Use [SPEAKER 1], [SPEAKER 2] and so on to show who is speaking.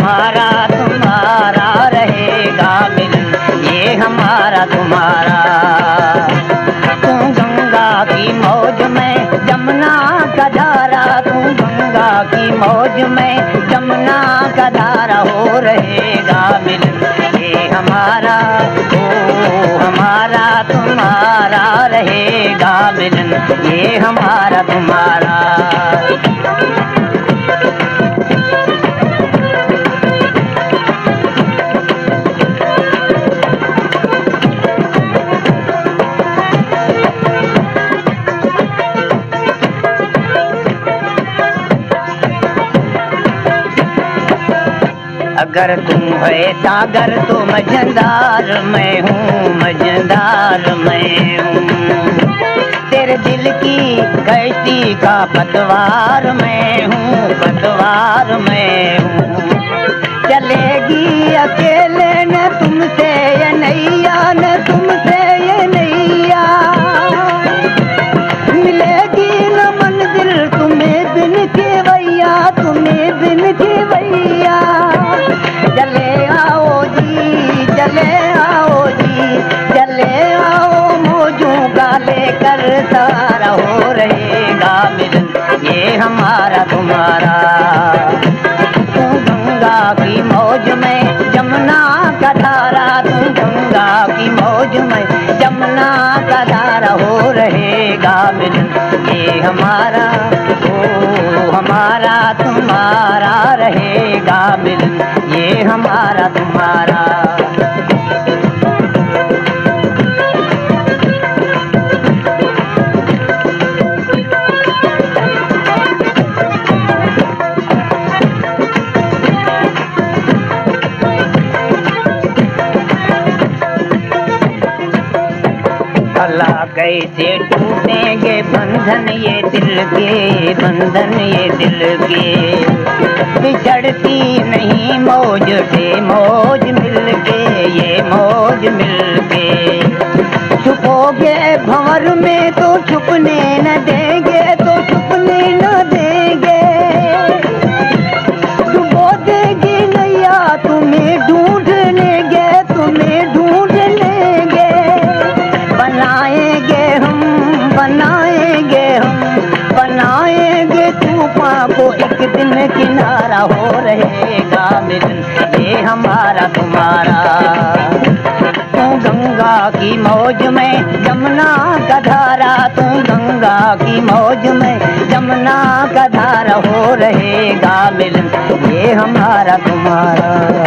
[SPEAKER 1] हमारा तुम्हारा रहेगा मिलन, ये हमारा तुम्हारा। तू गंगा की मौज में जमुना का धारा, तू गंगा की मौज में जमुना का धारा, हो रहेगा मिलन ये हमारा, ओ हमारा तुम्हारा रहेगा मिलन, ये हमारा तुम्हारा। अगर तुम है सागर तो मझधार मैं हूँ, मझधार मैं हूँ। तेरे दिल की कश्ती का पतवार मैं हूँ, पतवार मैं हूँ। चलेगी अकेले न तुमसे ये नैया, न तुमसे ये नैया। मिलेगी न मंजिल तुम्हें बिन खेवैया, तुम्हें बिन खेवैया। चले आओ जी, चले आओ जी, चले आओ मौजों का लेकर सारा, हो रहेगा मिलन ये हमारा तुम्हारा। तू गंगा की मौज में जमुना का धारा, तू गंगा की मौज में जमुना का धारा, हो रहेगा मिलन ये हमारा, ओ हमारा तुम्हारा रहेगा मिलन, ये हमारा तुम्हारा। भला कैसे टूटेंगे बंधन ये दिल के, बंधन ये दिल के। बिछड़ती नहीं मौज से मौज मिल के, ये मौज मिल के। छुपोगे भंवर में तो छुपने न देंगे, तो छुपने न देंगे। डुबो देगी नैया तुम्हें ढूंढ लेंगे, तुम्हें ढूंढ लेंगे। बनाएंगे हम, बनाएंगे हम, बनाएंगे तूफान को एक दिन किनारा, हो रहेगा मिलन ये हमारा तुम्हारा। तू गंगा की मौज में जमुना का धारा, तू गंगा की मौज में जमुना का धारा, हो रहेगा मिलन ये हमारा तुम्हारा।